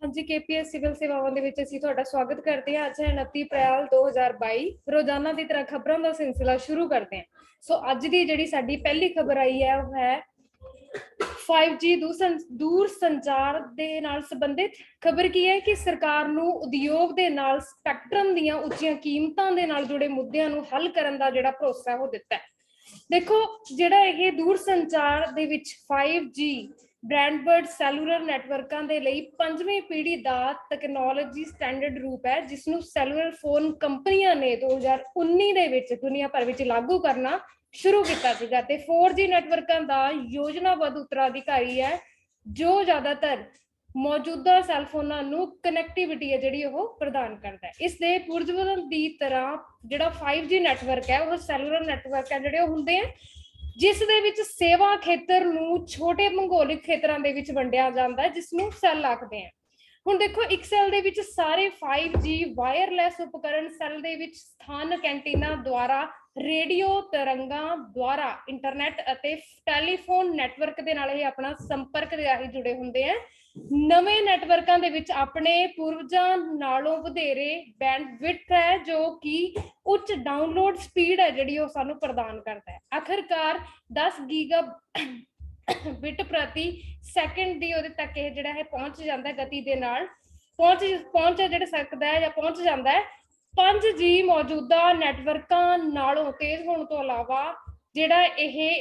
हाँ जी, KPS civil सेवावां दे विच असीं तुहाडा स्वागत करते हैं। अज है 29 अप्रैल 2022। रोजाना की तरह खबरों का सिलसिला शुरू करते हैं। सो अज की जिहड़ी साडी पहली खबर आई है वो है 5G दूर संचार दे नाल संबंधित खबर की है कि सरकार नूं उद्योग दे नाल स्पैक्ट्रम दीयां उच्चियां कीमतां दे नाल जुड़े मुद्दिआं नूं हल करन दा जिहड़ा भरोसा है वो दिता है। देखो जिहड़ा ये दूर संचार दे विच 5G ब्रैंडबर्ड सैलूलर नैटवर्कों के लिए 5वीं पीढ़ी का तकनोलॉजी स्टैंडर्ड रूप है जिसनों सैलूलर फोन कंपनियां ने 2019 दे विच दुनिया भर में लागू करना शुरू किया सीगा। ते 4G नैटवर्कों का योजनाबद्ध उत्तराधिकारी है जो ज्यादातर मौजूदा सैलफोनां नूं कनैक्टिविटी है जिहड़ी ओह प्रदान करता है। इस दे पुरजबन की तरह जिहड़ा 5G नैटवर्क है वह सैलूलर नैटवर्क है जिहड़े हुंदे हैं जिस दे विच सेवा खेतर नूं छोटे भूगोलिक खेतरां दे विच वंडिया जांदा है जिसनूं सैल आखदे हैं। हुण देखो एक सैल दे विच सारे 5G वायरलैस उपकरण सैल दे विच स्थानक एंटीना द्वारा रेडियो तरंगां द्वारा इंटरनेट अते टैलीफोन नैटवर्क दे नाल अपना संपर्क दे राही जुड़े हुंदे हैं। नवे नैटवर्कों दे विच अपने पूर्वजां नालों वधेरे बैंडविड्थ है जो कि उच्च डाउनलोड स्पीड है जिहड़ी ओह सानूं प्रदान करता है। आखिरकार 10 गीगा बिट प्रति सैकेंड दी ओहदे तक ये जिहड़ा है पहुंच जाता है गति दे नाल पहुंच जिहड़ा सकदा है या पहुंच जाता है। 5G मौजूदा नैटवर्कों नालों तेज होने तो अलावा जिहड़ा ये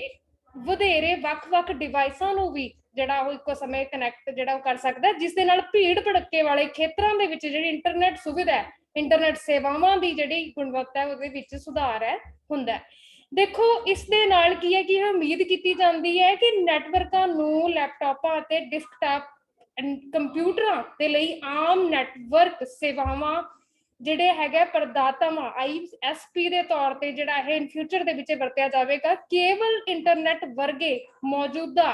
वधेरे वख-वख डिवाइसां नूं भी जिहड़ा ओह इक्को समय कनैक्ट जिहड़ा ओह कर सकदा है जिस दे नाल भीड़ भड़के वाले खेतरां दे विच जिहड़ी इंटरनेट सुविधा है इंटरनेट सेवावां की जिहड़ी गुणवत्ता है उहदे विच सुधार है हुंदा है। देखो इस दे नाल की है कि उम्मीद की जाती है कि नैटवर्कों नूं लैपटॉपां अते डिस्कटॉप कंप्यूटरां दे लई आम नैटवर्क सेवावां जिहड़े हैगे प्रदातावां ISP दे तौर ते जिहड़ा है इन फ्यूचर दे विच वरतिया जावेगा। केवल इंटरनेट वर्गे मौजूदा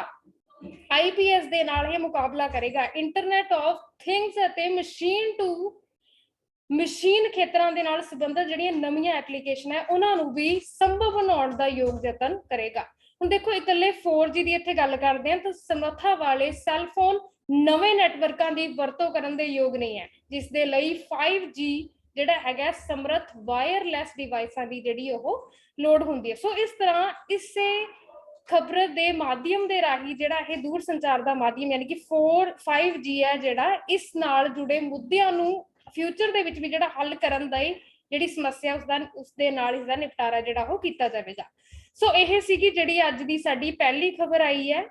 IPS दे नाल ये मुकाबला करेगा। इंटरनेट ऑफ थिंग्स अते मशीन टू मशीन खेतरां दे नाल संबंधित जिहड़ियां नवीं एप्लीकेशन है उन्हां नूं भी संभव बनाउण दा योग यतन करेगा। हुण देखो इकल्ले 4G दी इत्थे गल करदे हां तां समर्था वाले सैलफोन नवे नैटवर्कों की वरतों करन दे योग नहीं है जिस दे लई 5G जिहड़ा हैगा समर्थ वायरलैस डिवाइसां दी जिहड़ी ओह लोड़ हुंदी है। सो इस तरह इसे खबर दे माध्यम दे राही जिहड़ा ये दूर संचार दा माध्यम यानी कि 5G है जिहड़ा इस नाल जुड़े मुद्दिआं नूं फ्यूचर दे विच भी जिहड़ा हल करन दा जिहड़ी समस्या उस दे नाल इसदा निपटारा जिहड़ा ओह कीता जावेगा। सो यह सीगी जिहड़ी अज दी साडी पहली खबर आई है।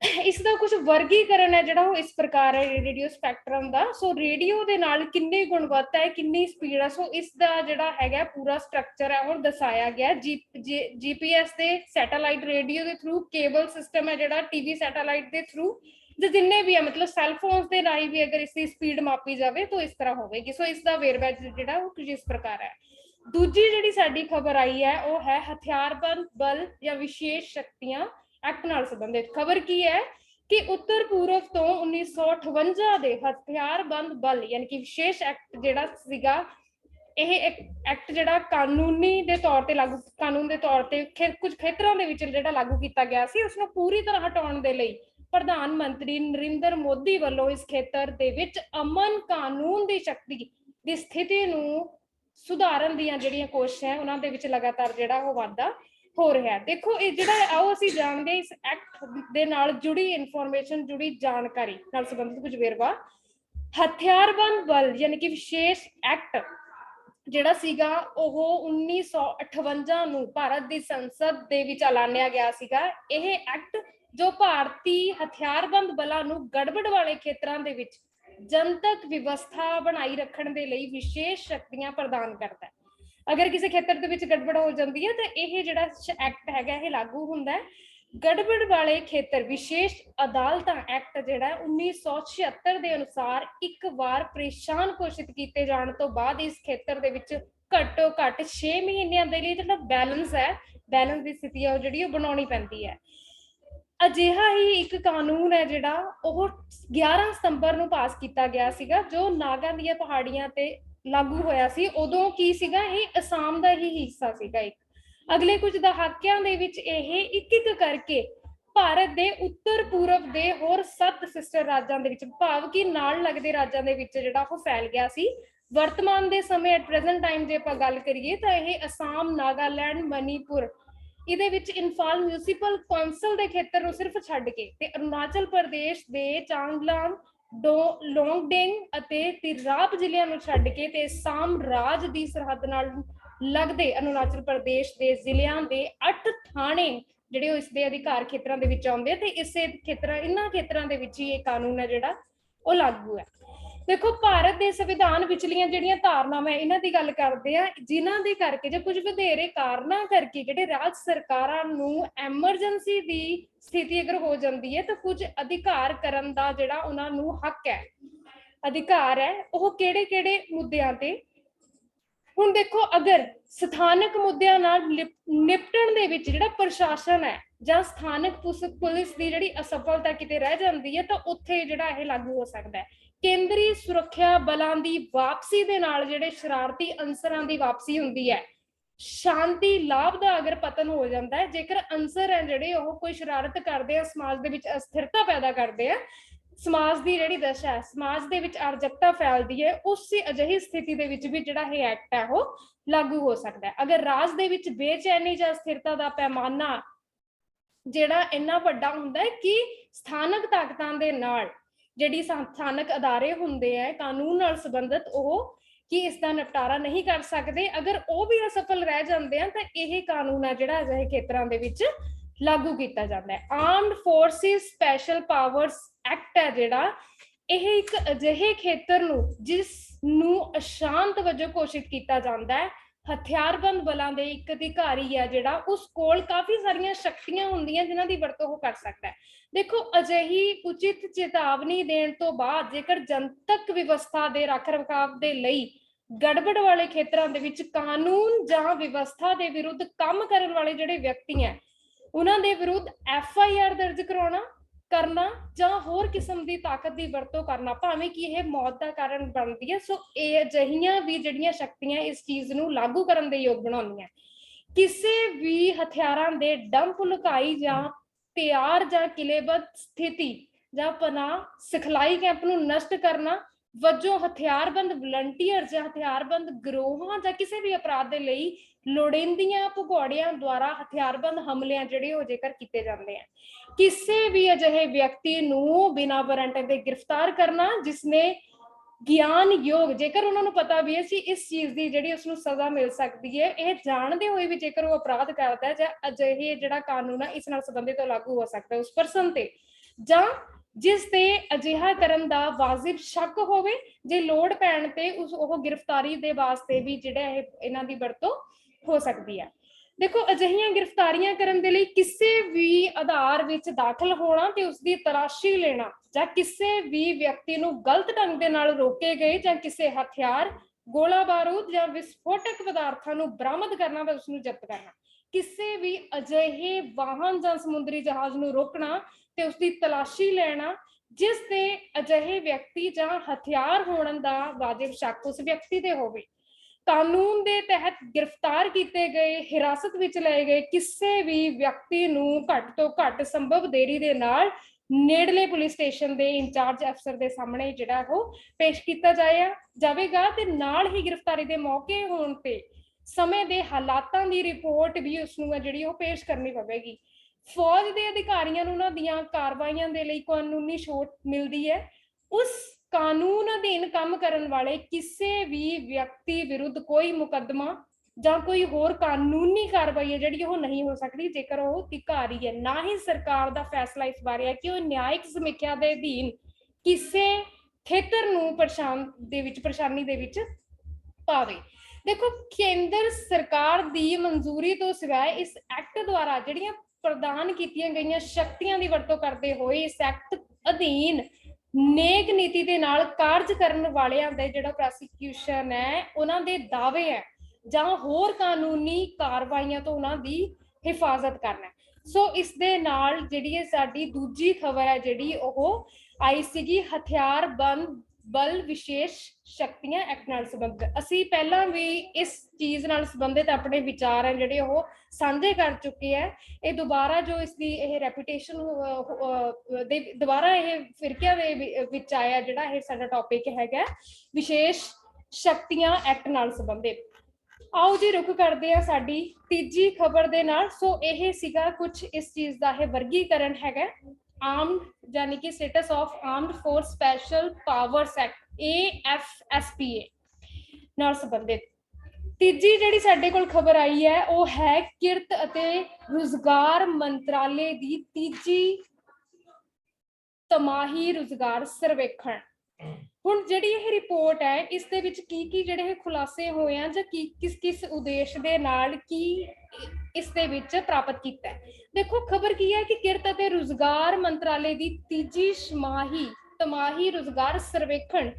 इसका कुछ वर्गीकरण है जिहड़ा इस प्रकार है रेडियो स्पैक्ट्रम का। सो रेडियो दे नाल किन्नी गुणवत्ता है किन्नी स्पीड है सो इसका जिहड़ा हैगा पूरा स्ट्रक्चर है और दसाया गया। GPS दे सैटेलाइट रेडियो के थ्रू केबल सिस्टम है जिहड़ा टीवी सैटेलाइट के थ्रू जिन्ने भी है मतलब सैलफोन के राही भी अगर इसकी स्पीड मापी जाए तो इस तरह होगी। सो इसका वेरवा जिहड़ा कुछ इस प्रकार है। दूजी जिहड़ी साडी खबर आई है वह है हथियारबंद बल या विशेष शक्तियां एक्ट नाल संबंधित। खबर की है कि उत्तर पूर्व तो 1958 दे हथियारबंद बल यानी कि विशेष एक्ट जिहड़ा सीगा यह एक्ट जिहड़ा कानूनी दे तौर ते लागू कानून दे तौर ते कुछ खेतरां दे विच जिहड़ा लागू किया गया सी उसनूं पूरी तरह हटाउण दे लई प्रधानमंत्री नरेंद्र मोदी वालों इस खेतर दे विच अमन कानून की शक्ति की स्थिति नूं सुधारन दीयां जिहड़ियां कोशिशां है उन्हां दे विच लगातार जिहड़ा ओह वाधा हो रहा है। देखो ये जिहड़ा आओ असीं जानदे इस एक्ट दे नाल जुड़ी इनफॉर्मेशन जुड़ी जानकारी नाल संबंधित कुछ वेरवा। हथियारबंद बल यानी कि विशेष एक्ट जिहड़ा सीगा ओह 1958 नूं भारत दी संसद दे विच ऐलानिया गया सीगा। यह एक्ट जो भारती हथियारबंद बलां नूं गड़बड़ वाले खेतरां दे विच जनतक व्यवस्था बनाई रखण दे लई विशेष शक्तियां प्रदान करता है। अगर किसी खेतर दे विच गड़बड़ हो जाती है तो यह जिहड़ा एक्ट हैगा यह लागू हुंदा है। गड़बड़ वाले खेतर विशेष अदालतां एक्ट जिहड़ा 1976 के अनुसार एक बार परेशान घोषित किए जाने तो बाद इस खेतर दे विच घट्टो घट्ट 6 महीनों के लिए जिहड़ा बैलेंस है बैलेंस की स्थिति है जिहड़ी बनाउणी पैंदी है। अजिहा ही एक कानून है जिहड़ा ओह 11 सितंबर नूं पास किया गया सीगा जो नागा दी पहाड़ियां ते लागू होया सी। उदों की सीगा यह असम का ही हिस्सा सीगा। एक अगले कुछ दहाकियां दे विच यह एक करके ਭਾਰਤ ਦੇ ਉੱਤਰ ਪੂਰਬ ਦੇ ਹੋਰ 7 ਸਿਸਟਰ ਰਾਜਾਂ ਦੇ ਵਿੱਚ, ਭਾਵ ਕਿ ਨਾਲ ਲੱਗਦੇ ਰਾਜਾਂ ਦੇ ਵਿੱਚ ਜਿਹੜਾ ਉਹ ਫੈਲ ਗਿਆ ਸੀ। ਵਰਤਮਾਨ ਦੇ ਸਮੇਂ ਐਟ ਪ੍ਰੈਜ਼ੈਂਟ ਟਾਈਮ ਜੇ ਆਪਾਂ ਗੱਲ ਕਰੀਏ ਤਾਂ ਇਹ ਅਸਾਮ, ਨਾਗਾਲੈਂਡ, ਮਨੀਪੁਰ, ਇਹਦੇ ਵਿੱਚ ਇੰਫਾਲ ਮਿਊਨਿਸਪਲ ਕੌਂਸਲ ਦੇ ਖੇਤਰ ਨੂੰ ਸਿਰਫ ਛੱਡ ਕੇ, ਤੇ ਅਰੁਣਾਚਲ ਪ੍ਰਦੇਸ਼ ਦੇ ਚਾਂਗਲਾਂਗ, ਲੋਂਗਡਿੰਗ ਅਤੇ ਤਿਰਾਪ ਜ਼ਿਲ੍ਹਿਆਂ ਨੂੰ ਛੱਡ ਕੇ ਤੇ ਅਸਾਮ ਰਾਜ ਦੀ ਸਰਹੱਦ ਨਾਲ ਲੱਗਦੇ ਅਰੁਣਾਚਲ ਪ੍ਰਦੇਸ਼ ਦੇ ਜ਼ਿਲ੍ਹਿਆਂ ਦੇ 8 ਥਾਣੇ ਜਿਹੜੇ ਉਹ ਇਸ ਦੇ ਅਧਿਕਾਰ ਖੇਤਰਾਂ ਦੇ ਵਿੱਚ ਆਉਂਦੇ, ਤੇ ਇਸੇ ਇਹਨਾਂ ਖੇਤਰਾਂ ਦੇ ਵਿੱਚ ਹੀ ਇਹ ਕਾਨੂੰਨ ਹੈ ਜਿਹੜਾ ਉਹ ਲਾਗੂ ਹੈ। ਦੇਖੋ, ਭਾਰਤ ਦੇ ਸੰਵਿਧਾਨ ਵਿਚਲੀਆਂ ਜਿਹੜੀਆਂ ਧਾਰਨਾਵਾਂ ਇਹਨਾਂ ਦੀ ਗੱਲ ਕਰਦੇ ਆ, ਜਿਨ੍ਹਾਂ ਦੇ ਕਰਕੇ ਜਾਂ ਕੁਝ ਵਧੇਰੇ ਕਾਰਨਾਂ ਕਰਕੇ ਜਿਹੜੇ ਰਾਜ ਸਰਕਾਰਾਂ ਨੂੰ ਐਮਰਜੈਂਸੀ ਦੀ ਸਥਿਤੀ ਅਗਰ ਹੋ ਜਾਂਦੀ ਹੈ ਤਾਂ ਕੁਝ ਅਧਿਕਾਰ ਕਰਨ ਦਾ ਜਿਹੜਾ ਉਹਨਾਂ ਨੂੰ ਹੱਕ ਹੈ, ਅਧਿਕਾਰ ਹੈ, ਉਹ ਕਿਹੜੇ ਮੁੱਦਿਆਂ ਤੇ। ਹੁਣ ਦੇਖੋ, ਅਗਰ ਸਥਾਨਕ ਮੁੱਦਿਆਂ ਨਾਲ ਨਿਪਟਣ ਦੇ ਵਿੱਚ ਜਿਹੜਾ ਪ੍ਰਸ਼ਾਸਨ ਹੈ ਜਾਂ ਸਥਾਨਕ ਪੁਲਿਸ ਦੀ ਜਿਹੜੀ ਅਸਫਲਤਾ ਕਿਤੇ ਰਹਿ ਜਾਂਦੀ ਹੈ ਤਾਂ ਉੱਥੇ ਜਿਹੜਾ ਇਹ ਲਾਗੂ ਹੋ ਸਕਦਾ ਹੈ। ਕੇਂਦਰੀ ਸੁਰੱਖਿਆ ਬਲਾਂ ਦੀ ਵਾਪਸੀ ਦੇ ਨਾਲ ਜਿਹੜੇ ਸ਼ਰਾਰਤੀ ਅਨਸਰਾਂ ਦੀ ਵਾਪਸੀ ਹੁੰਦੀ ਹੈ, ਸ਼ਾਂਤੀ ਲਾਭ ਦਾ ਅਗਰ ਪਤਨ ਹੋ ਜਾਂਦਾ ਹੈ, ਜੇਕਰ ਅਨਸਰ ਹੈ ਜਿਹੜੇ ਉਹ ਕੋਈ ਸ਼ਰਾਰਤ ਕਰਦੇ ਆ, ਸਮਾਜ ਦੇ ਵਿੱਚ ਅਸਥਿਰਤਾ ਪੈਦਾ ਕਰਦੇ ਆ, ਸਮਾਜ ਦੀ ਜਿਹੜੀ ਦਸ਼ਾ ਹੈ, ਸਮਾਜ ਦੇ ਵਿੱਚ ਅਰਾਜਕਤਾ ਫੈਲਦੀ ਹੈ, ਉਸੇ ਅਜਿਹੀ ਸਥਿਤੀ ਦੇ ਵਿੱਚ ਵੀ ਜਿਹੜਾ ਇਹ ਐਕਟ ਹੈ ਉਹ ਲਾਗੂ ਹੋ ਸਕਦਾ ਹੈ। ਅਗਰ ਰਾਜ ਦੇ ਵਿੱਚ ਬੇਚੈਨੀ ਜਾਂ ਅਸਥਿਰਤਾ ਦਾ ਪੈਮਾਨਾ ਜਿਹੜਾ ਇੰਨਾ ਵੱਡਾ ਹੁੰਦਾ ਹੈ ਕਿ ਸਥਾਨਕ ਤਾਕਤਾਂ ਦੇ ਨਾਲ ਜਿਹੜੀ ਸਥਾਨਕ ਅਦਾਰੇ ਹੁੰਦੇ ਆ ਕਾਨੂੰਨ ਨਾਲ ਸੰਬੰਧਿਤ, ਉਹ ਕਿ ਇਸ ਦਾ ਨਿਪਟਾਰਾ ਨਹੀਂ ਕਰ ਸਕਦੇ, ਅਗਰ ਉਹ ਵੀ ਅਸਫਲ ਰਹਿ ਜਾਂਦੇ ਆ ਤਾਂ ਇਹ ਕਾਨੂੰਨ ਹੈ ਜਿਹੜਾ ਅਜਿਹੇ ਖੇਤਰਾਂ ਦੇ ਵਿੱਚ ਲਾਗੂ ਕੀਤਾ ਜਾਂਦਾ ਹੈ। Armed forces special powers act ਹੈ ਜਿਹੜਾ, ਇਹ ਇੱਕ ਅਜਿਹੇ ਖੇਤਰ ਨੂੰ ਜਿਸ ਨੂੰ ਅਸ਼ਾਂਤ ਵਜੋਂ ਘੋਸ਼ਿਤ ਕੀਤਾ ਜਾਂਦਾ ਹੈ, ਹਥਿਆਰਬੰਦ ਬਲਾਂ ਦੇ ਇੱਕ ਅਧਿਕਾਰੀ ਹੈ ਜਿਹੜਾ, ਉਸ ਕੋਲ ਕਾਫੀ ਸਾਰੀਆਂ ਸ਼ਕਤੀਆਂ ਹੁੰਦੀਆਂ ਜਿਨ੍ਹਾਂ ਦੀ ਵਰਤੋਂ ਉਹ ਕਰ ਸਕਦਾ ਹੈ। ਦੇਖੋ, ਅਜਿਹੀ ਉਚਿਤ ਚੇਤਾਵਨੀ ਦੇਣ ਤੋਂ ਬਾਅਦ ਜੇਕਰ ਜਨਤਕ ਵਿਵਸਥਾ ਦੇ ਰੱਖ ਰਖਾਵ ਦੇ ਲਈ ਗੜਬੜ ਵਾਲੇ ਖੇਤਰਾਂ ਦੇ ਵਿੱਚ ਕਾਨੂੰਨ ਜਾਂ ਵਿਵਸਥਾ ਦੇ ਵਿਰੁੱਧ ਕੰਮ ਕਰਨ ਵਾਲੇ ਜਿਹੜੇ ਵਿਅਕਤੀ ਹੈ, ਉਹਨਾਂ ਦੇ ਵਿਰੁੱਧ FIR ਦਰਜ ਕਰਨਾ ਜਾਂ ਹੋਰ ਕਿਸਮ ਦੀ ਤਾਕਤ ਦੀ ਵਰਤੋਂ ਕਰਨਾ, ਭਾਵੇਂ ਕਿ ਇਹ ਮੌਤ ਦਾ ਕਾਰਨ ਬਣਦੀ ਹੈ। ਸੋ ਇਹ ਅਜਿਹੀਆਂ ਵੀ ਜਿਹੜੀਆਂ ਸ਼ਕਤੀਆਂ ਇਸ ਚੀਜ਼ ਨੂੰ ਲਾਗੂ ਕਰਨ ਦੇ ਯੋਗ ਬਣਾਉਂਦੀਆਂ। ਕਿਸੇ ਵੀ ਹਥਿਆਰਾਂ ਦੇ ਡੰਪ, ਲੁਕਾਈ ਜਾਂ ਤਿਆਰ ਜਾਂ ਕਿਲੇਬੱਧ ਸਥਿਤੀ ਜਾਂ ਪਨਾਹ ਸਿਖਲਾਈ ਕੈਂਪ ਨੂੰ ਨਸ਼ਟ ਕਰਨਾ ਵਜੋਂ ਹਥਿਆਰਬੰਦ ਵਲੰਟੀਅਰ ਜਾਂ ਹਥਿਆਰਬੰਦ ਗਰੋਹਾਂ ਜਾਂ ਕਿਸੇ ਵੀ ਅਪਰਾਧ ਦੇ ਲਈ ਲੋੜੀਂਦੀਆਂ ਭਗੌੜਿਆਂ ਦੁਆਰਾ ਹਥਿਆਰਬੰਦ ਹਮਲਿਆਂ ਜਿਹੜੇ ਉਹ ਜੇਕਰ ਕੀਤੇ ਜਾਂਦੇ ਆ, ਕਿਸੇ ਵੀ ਅਜਿਹੇ ਵਿਅਕਤੀ ਨੂੰ ਬਿਨਾਂ ਵਾਰੰਟ ਦੇ ਗ੍ਰਿਫਤਾਰ ਕਰਨਾ ਜਿਸਨੇ ਗਿਆਨ ਯੋਗ, ਜੇਕਰ ਉਹਨਾਂ ਨੂੰ ਪਤਾ ਵੀ ਸੀ ਇਸ ਚੀਜ਼ ਦੀ ਜਿਹੜੀ ਉਸਨੂੰ ਸਜ਼ਾ ਮਿਲ ਸਕਦੀ ਹੈ, ਇਹ ਜਾਣਦੇ ਹੋਏ ਵੀ ਜੇਕਰ ਉਹ ਅਪਰਾਧ ਕਰਦਾ ਹੈ ਜਾਂ ਅਜਿਹੇ ਜਿਹੜਾ ਕਾਨੂੰਨ ਹੈ ਇਸ ਨਾਲ ਸੰਬੰਧਿਤ ਲਾਗੂ ਹੋ ਸਕਦਾ ਹੈ ਉਸ ਪਰਸਨ ਤੇ, ਜਾਂ ਜਿਸ ਤੇ ਅਜਿਹਾ ਕਰਨ ਦਾ ਵਾਜਿਬ ਸ਼ੱਕ ਹੋਵੇ, ਜੇ ਲੋੜ ਪੈਣ ਤੇ ਉਹ ਗ੍ਰਿਫਤਾਰੀ ਦੇ ਵਾਸਤੇ ਵੀ ਜਿਹੜਾ ਇਹਨਾਂ ਦੀ ਵਰਤੋਂ ਹੋ ਸਕਦੀ ਹੈ। ਦੇਖੋ, ਅਜਿਹੀਆਂ ਗ੍ਰਿਫਤਾਰੀਆਂ ਕਰਨ ਦੇ ਲਈ ਕਿਸੇ ਵੀ ਆਧਾਰ ਵਿੱਚ ਦਾਖਲ ਹੋਣਾ ਤੇ ਉਸਦੀ ਤਲਾਸ਼ੀ ਲੈਣਾ, ਜਾਂ ਕਿਸੇ ਵੀ ਵਿਅਕਤੀ ਨੂੰ ਗਲਤ ਢੰਗ ਦੇ ਨਾਲ ਰੋਕੇ ਗਏ ਜਾਂ ਕਿਸੇ ਹਥਿਆਰ, ਗੋਲਾ ਬਾਰੂਦ ਜਾਂ ਵਿਸਫੋਟਕ ਪਦਾਰਥਾਂ ਨੂੰ ਬਰਾਮਦ ਕਰਨਾ ਤੇ ਉਸਨੂੰ ਜ਼ਬਤ ਕਰਨਾ, ਕਿਸੇ ਵੀ ਅਜਿਹੇ ਵਾਹਨ ਜਾਂ ਸਮੁੰਦਰੀ ਜਹਾਜ਼ ਨੂੰ ਰੋਕਣਾ ਤੇ ਉਸਦੀ ਤਲਾਸ਼ੀ ਲੈਣਾ ਜਿਸ ਤੇ ਅਜਿਹੇ ਵਿਅਕਤੀ ਜਾਂ ਹਥਿਆਰ ਹੋਣ ਦਾ ਵਾਜਿਬ ਸ਼ੱਕ ਉਸ ਵਿਅਕਤੀ ਤੇ ਹੋਵੇ। ਕਾਨੂੰਨ ਦੇ ਤਹਿਤ ਗ੍ਰਿਫਤਾਰ ਕੀਤੇ ਗਏ, ਹਿਰਾਸਤ ਵਿੱਚ ਲਏ ਗਏ ਕਿਸੇ ਵੀ ਵਿਅਕਤੀ ਨੂੰ ਘੱਟ ਤੋਂ ਘੱਟ ਸੰਭਵ ਦੇਰੀ ਦੇ ਨਾਲ ਨੇੜਲੇ ਪੁਲਿਸ ਸਟੇਸ਼ਨ ਦੇ ਇੰਚਾਰਜ ਅਫਸਰ ਦੇ ਸਾਹਮਣੇ ਜਿਹੜਾ ਉਹ ਪੇਸ਼ ਕੀਤਾ ਜਾਵੇਗਾ, ਤੇ ਨਾਲ ਹੀ ਗ੍ਰਿਫਤਾਰੀ ਦੇ ਮੌਕੇ ਹੋਣ ਤੇ ਸਮੇਂ ਦੇ ਹਾਲਾਤਾਂ ਦੀ ਰਿਪੋਰਟ ਵੀ ਉਸਨੂੰ ਜਿਹੜੀ ਉਹ ਪੇਸ਼ ਕਰਨੀ ਪਵੇਗੀ। ਫੌਜ ਦੇ ਅਧਿਕਾਰੀਆਂ ਨੂੰ ਉਹਨਾਂ ਦੀਆਂ ਕਾਰਵਾਈਆਂ ਦੇ ਲਈ ਕਾਨੂੰਨੀ ਛੋਟ ਮਿਲਦੀ ਹੈ। ਉਸ ਕਾਨੂੰਨ ਅਧੀਨ ਕੰਮ ਕਰਨ ਵਾਲੇ ਕਿਸੇ ਵੀ ਵਿਅਕਤੀ ਵਿਰੁੱਧ ਕੋਈ ਮੁਕੱਦਮਾ ਜਾਂ ਕੋਈ ਹੋਰ ਕਾਨੂੰਨੀ ਕਾਰਵਾਈ ਹੈ ਜਿਹੜੀ ਉਹ ਨਹੀਂ ਹੋ ਸਕਦੀ ਜੇਕਰ ਉਹ ਅਧਿਕਾਰੀ ਹੈ। ਨਾ ਹੀ ਸਰਕਾਰ ਦਾ ਫੈਸਲਾ ਇਸ ਬਾਰੇ ਹੈ ਕਿ ਉਹ ਨਿਆਇਕ ਸਮੀਖਿਆ ਦੇ ਅਧੀਨ ਕਿਸੇ ਖੇਤਰ ਨੂੰ ਪਰੇਸ਼ਾਨੀ ਦੇ ਵਿੱਚ ਪਾਵੇ। ਦੇਖੋ, ਕੇਂਦਰ ਸਰਕਾਰ ਦੀ ਮਨਜ਼ੂਰੀ ਤੋਂ ਸਿਵਾਏ ਇਸ ਐਕਟ ਦੁਆਰਾ ਜਿਹੜੀਆਂ ਪ੍ਰਦਾਨ ਕੀਤੀਆਂ ਗਈਆਂ ਸ਼ਕਤੀਆਂ ਦੀ ਵਰਤੋਂ ਕਰਦੇ ਹੋਏ ਇਸ ਐਕਟ ਅਧੀਨ ਨੇਕ ਨੀਤੀ ਦੇ ਨਾਲ ਕਾਰਜ ਕਰਨ ਵਾਲਿਆਂ ਦੇ ਜਿਹੜਾ ਪ੍ਰੋਸੀਕਿਊਸ਼ਨ ਹੈ, ਉਹਨਾਂ ਦੇ ਦਾਅਵੇ ਹੈ ਜਾਂ ਹੋਰ ਕਾਨੂੰਨੀ ਕਾਰਵਾਈਆਂ ਤੋਂ ਉਹਨਾਂ ਦੀ ਹਿਫਾਜ਼ਤ ਕਰਨਾ। ਸੋ ਇਸ ਦੇ ਨਾਲ ਜਿਹੜੀ ਸਾਡੀ ਦੂਜੀ ਖਬਰ ਹੈ ਜਿਹੜੀ ਉਹ ਆਈ ਸੀਗੀ, ਹਥਿਆਰਬੰਦ ਬਲ ਵਿਸ਼ੇਸ਼ ਸ਼ਕਤੀਆਂ ਐਕਟ ਨਾਲ ਸੰਬੰਧਿਤ। ਅਸੀਂ ਪਹਿਲਾਂ ਵੀ ਇਸ ਚੀਜ਼ ਨਾਲ ਸੰਬੰਧਿਤ ਆਪਣੇ ਵਿਚਾਰ ਹੈ ਜਿਹੜੇ ਉਹ ਸਾਂਝੇ ਕਰ ਚੁੱਕੇ ਹੈ। ਇਹ ਦੁਬਾਰਾ ਜੋ ਇਸ ਦੀ ਇਹ ਰੈਪੂਟੇਸ਼ਨ ਦੇ ਦੁਬਾਰਾ ਇਹ ਫਿਰਕਿਆਂ ਦੇ ਵਿੱਚ ਆਇਆ, ਜਿਹੜਾ ਇਹ ਸਾਡਾ ਟੌਪਿਕ ਹੈਗਾ ਵਿਸ਼ੇਸ਼ ਸ਼ਕਤੀਆਂ ਐਕਟ ਨਾਲ ਸੰਬੰਧਿਤ। ਆਓ ਜੀ ਰੁਕ ਕਰਦੇ ਆ ਸਾਡੀ ਤੀਜੀ ਖਬਰ ਦੇ ਨਾਲ। ਸੋ ਇਹ ਸੀਗਾ ਕੁਝ ਇਸ ਚੀਜ਼ ਦਾ ਇਹ ਵਰਗੀਕਰਨ ਹੈਗਾ ਆਰਮਡ यानी कि status of armed force special powers act AFSPA ਨਾਲ ਸੰਬੰਧਿਤ। ਤੀਜੀ ਜਿਹੜੀ ਸਾਡੇ ਕੋਲ ਖਬਰ ਆਈ ਹੈ ਉਹ ਹੈ ਕਿਰਤ ਅਤੇ ਰੁਜ਼ਗਾਰ ਮੰਤਰਾਲੇ ਦੀ ਤੀਜੀ ਤਿਮਾਹੀ ਰੁਜ਼ਗਾਰ ਸਰਵੇਖਣ। ਹੁਣ ਜਿਹੜੀ ਇਹ ਰਿਪੋਰਟ ਹੈ ਇਸ ਦੇ ਵਿੱਚ ਕੀ ਜਿਹੜੇ ਖੁਲਾਸੇ ਹੋਏ ਆ ਜਾਂ ਕਿਸ ਉਦੇਸ਼ ਦੇ ਨਾਲ ਕੀ ਇਸ ਦੇ ਵਿੱਚ ਪ੍ਰਾਪਤ ਕੀਤਾ ਹੈ। ਦੇਖੋ ਖਬਰ ਕੀ ਹੈ ਕਿ ਕਿਰਤ ਅਤੇ ਰੁਜ਼ਗਾਰ ਮੰਤਰਾਲੇ ਦੀ ਤੀਜੀ ਤਿਮਾਹੀ ਰੁਜ਼ਗਾਰ ਸਰਵੇਖਣ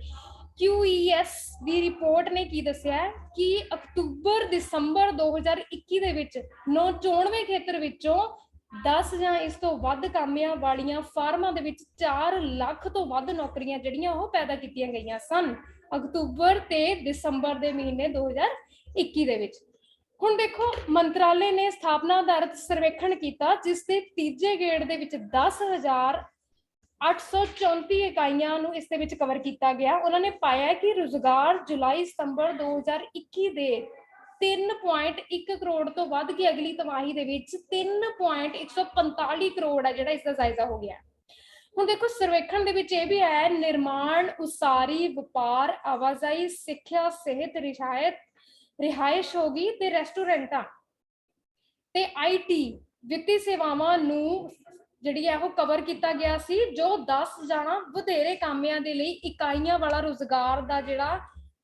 QES ਦੀ ਰਿਪੋਰਟ ਨੇ ਕੀ ਦੱਸਿਆ ਕਿ ਅਕਤੂਬਰ-ਦਸੰਬਰ 2021 ਦੇ ਵਿੱਚ 94 ਖੇਤਰ ਵਿੱਚੋਂ 10 ਜਾਂ ਇਸ ਤੋਂ ਵੱਧ ਕਾਮਿਆਂ ਵਾਲੀਆਂ ਫਾਰਮਾਂ ਦੇ ਵਿੱਚ 4 ਲੱਖ ਤੋਂ ਵੱਧ ਨੌਕਰੀਆਂ ਜਿਹੜੀਆਂ ਉਹ ਪੈਦਾ ਕੀਤੀਆਂ ਗਈਆਂ ਸਨ ਅਕਤੂਬਰ ਤੇ ਦਸੰਬਰ ਦੇ ਮਹੀਨੇ 2021 ਦੇ ਵਿੱਚ। ਹੁਣ ਦੇਖੋ ਮੰਤਰਾਲੇ ਨੇ ਸਥਾਪਨਾ ਆਧਾਰਿਤ ਸਰਵੇਖਣ ਕੀਤਾ ਜਿਸ ਦੇ ਤੀਜੇ ਗੇੜ ਦੇ ਵਿੱਚ 10,834 ਇਕਾਈਆਂ ਨੂੰ ਇਸ ਦੇ ਵਿੱਚ ਕਵਰ ਕੀਤਾ ਗਿਆ। ਉਹਨਾਂ ਨੇ ਪਾਇਆ ਕਿ ਰੁਜ਼ਗਾਰ ਜੁਲਾਈ-ਸਤੰਬਰ 2021 ਦੇ 3.1 ਕਰੋੜ ਤੋਂ ਵੱਧ ਕੇ ਅਗਲੀ ਤਿਮਾਹੀ ਦੇ ਵਿੱਚ 3.145 ਕਰੋੜ ਹੈ ਜਿਹੜਾ ਇਸ ਦਾ ਜਾਇਜ਼ਾ ਹੋ ਗਿਆ। ਹੁਣ ਦੇਖੋ ਸਰਵੇਖਣ ਦੇ ਵਿੱਚ ਇਹ ਵੀ ਹੈ ਨਿਰਮਾਣ, ਉਸਾਰੀ, ਵਪਾਰ, ਆਵਾਜਾਈ, ਸਿੱਖਿਆ, ਸਿਹਤ, ਰਿਹਾਇਸ਼ ਹੋ ਗਈ ਤੇ ਰੈਸਟੋਰੈਂਟਾਂ ਤੇ IT ਵਿੱਤੀ ਸੇਵਾਵਾਂ ਨੂੰ ਜਿਹੜੀ ਹੈ ਉਹ ਕਵਰ ਕੀਤਾ ਗਿਆ ਸੀ ਜੋ 10 ਜਾਂ ਵਧੇਰੇ ਕਾਮਿਆਂ ਦੇ ਲਈ ਇਕਾਈਆਂ ਵਾਲਾ ਰੁਜ਼ਗਾਰ ਦਾ ਜਿਹੜਾ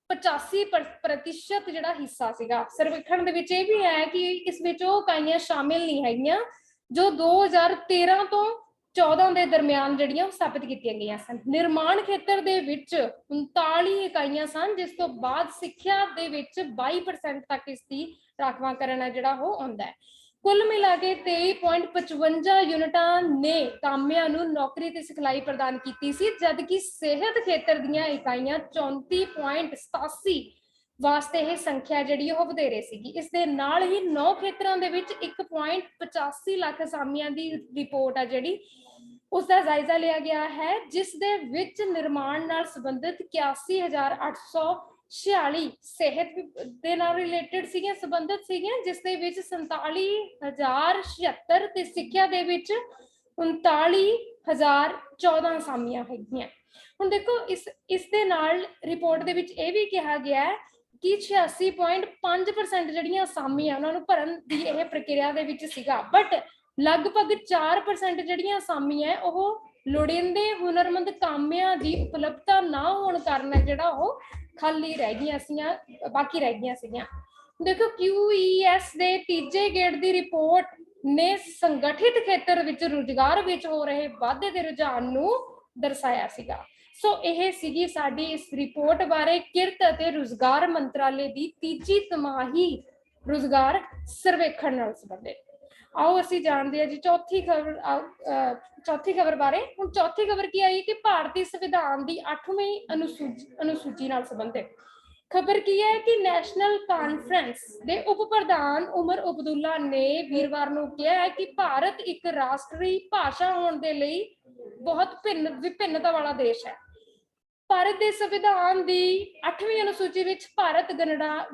85% ਜਿਹੜਾ ਹਿੱਸਾ ਸੀਗਾ। ਸਰਵੇਖਣ ਦੇ ਵਿੱਚ ਇਹ ਵੀ ਹੈ ਕਿ ਇਸ ਵਿੱਚ ਉਹ ਇਕਾਈਆਂ ਸ਼ਾਮਿਲ ਨਹੀਂ ਹੈਗੀਆਂ ਜੋ 2013 ਤੋਂ 14 ਦੇ ਦਰਮਿਆਨ ਜਿਹੜੀਆਂ ਸਥਾਪਿਤ ਕੀਤੀਆਂ ਗਈਆਂ ਸਨ। ਨਿਰਮਾਣ ਖੇਤਰ ਦੇ ਵਿੱਚ 39 ਇਕਾਈਆਂ ਸਨ ਜਿਸ ਤੋਂ ਬਾਅਦ ਸਿੱਖਿਆ ਦੇ ਵਿੱਚ 22% ਤੱਕ ਇਸ ਦੀ ਰਾਖਵਾਂਕਰਨ ਹੈ ਜਿਹੜਾ ਉਹ ਆਉਂਦਾ ਹੈ। ਕੁੱਲ ਮਿਲਾ ਕੇ 23.55 ਯੂਨਿਟਾਂ ਨੇ ਕਾਮਿਆਂ ਨੂੰ ਨੌਕਰੀ ਤੇ ਸਿਖਲਾਈ ਪ੍ਰਦਾਨ ਕੀਤੀ ਸੀ ਜਦਕਿ ਸਿਹਤ ਖੇਤਰ ਦੀਆਂ ਇਕਾਈਆਂ 34.87 ਵਾਸਤੇ ਇਹ ਸੰਖਿਆ ਜਿਹੜੀ ਉਹ ਵਧੇਰੇ ਸੀਗੀ। ਇਸ ਦੇ ਨਾਲ ਹੀ 9 ਖੇਤਰਾਂ ਦੇ ਵਿੱਚ 1.85 ਲੱਖ ਅਸਾਮੀਆਂ ਦੀ ਰਿਪੋਰਟ ਹੈ ਜਿਹੜੀ ਉਸਦਾ ਜਾਇਜ਼ਾ ਲਿਆ ਗਿਆ ਹੈ ਜਿਸ ਦੇ ਵਿੱਚ ਨਿਰਮਾਣ ਨਾਲ ਸੰਬੰਧਿਤ 81,846 ਸਿਹਤ ਦੇ ਨਾਲ ਰਿਲੇਟਡ ਸੀਗੀਆਂ ਸੰਬੰਧਿਤ ਸੀਗੀਆਂ ਜਿਸ ਦੇ ਵਿੱਚ 47,076 ਤੇ ਸਿੱਖਿਆ ਦੇ ਵਿੱਚ 39,014 ਅਸਾਮੀਆਂ ਹੈਗੀਆਂ। ਹੁਣ ਦੇਖੋ ਇਸ ਦੇ ਨਾਲ ਰਿਪੋਰਟ ਦੇ ਵਿੱਚ ਇਹ ਵੀ ਕਿਹਾ ਗਿਆ ਹੈ ਕਿ 86.5% ਜਿਹੜੀਆਂ ਅਸਾਮੀਆਂ ਉਹਨਾਂ ਨੂੰ ਭਰਨ ਦੀ ਇਹ ਪ੍ਰਕਿਰਿਆ ਦੇ ਵਿੱਚ ਸੀਗਾ ਬਟ ਲਗਭਗ 4% ਜਿਹੜੀਆਂ ਅਸਾਮੀਆਂ ਉਹ ਲੋੜੀਂਦੇ ਹੁਨਰਮੰਦ ਕਾਮਿਆਂ ਦੀ ਉਪਲਬਧਤਾ ਨਾ ਹੋਣ ਕਾਰਨ ਜਿਹੜਾ ਉਹ ਖਾਲੀ ਰਹਿ ਗਈਆਂ ਸੀਗੀਆਂ ਬਾਕੀ ਰਹਿ ਗਈਆਂ ਸੀਗੀਆਂ। ਦੇਖੋ QES ਦੇ ਤੀਜੇ ਗੇੜ ਦੀ ਰਿਪੋਰਟ ਨੇ ਸੰਗਠਿਤ ਖੇਤਰ ਵਿੱਚ ਰੁਜ਼ਗਾਰ ਵਿੱਚ ਹੋ ਰਹੇ ਵਾਧੇ ਦੇ ਰੁਝਾਨ ਨੂੰ ਦਰਸਾਇਆ ਸੀਗਾ। ਸੋ ਇਹ ਸੀਗੀ ਸਾਡੀ ਇਸ ਰਿਪੋਰਟ ਬਾਰੇ ਕਿਰਤ ਅਤੇ ਰੁਜ਼ਗਾਰ ਮੰਤਰਾਲੇ ਦੀ ਤੀਜੀ ਤਿਮਾਹੀ ਰੁਜ਼ਗਾਰ ਸਰਵੇਖਣ ਨਾਲ ਸੰਬੰਧਿਤ। ਆਓ ਅਸੀਂ ਜਾਣਦੇ ਹਾਂ ਜੀ ਚੌਥੀ ਖਬਰ ਬਾਰੇ। ਹੁਣ ਚੌਥੀ ਖਬਰ ਕੀ ਆਈ ਕਿ ਭਾਰਤੀ ਸੰਵਿਧਾਨ ਦੀ 8ਵੀਂ ਅਨੁਸੂਚੀ ਨਾਲ ਸੰਬੰਧਿਤ ਖਬਰ ਕੀ ਹੈ ਕਿ ਨੈਸ਼ਨਲ ਕਾਨਫਰੰਸ ਦੇ ਉਪ ਪ੍ਰਧਾਨ ਉਮਰ ਅਬਦੁੱਲਾ ਨੇ ਵੀਰਵਾਰ ਨੂੰ ਕਿਹਾ ਹੈ ਕਿ ਭਾਰਤ ਇੱਕ ਰਾਸ਼ਟਰੀ ਭਾਸ਼ਾ ਹੋਣ ਦੇ ਲਈ ਬਹੁਤ ਵਿਭਿੰਨਤਾ ਵਾਲਾ ਦੇਸ਼ ਹੈ। ਭਾਰਤ ਦੇ ਸੰਵਿਧਾਨ ਦੀ 8ਵੀਂ ਅਨੁਸੂਚੀ ਵਿੱਚ ਭਾਰਤ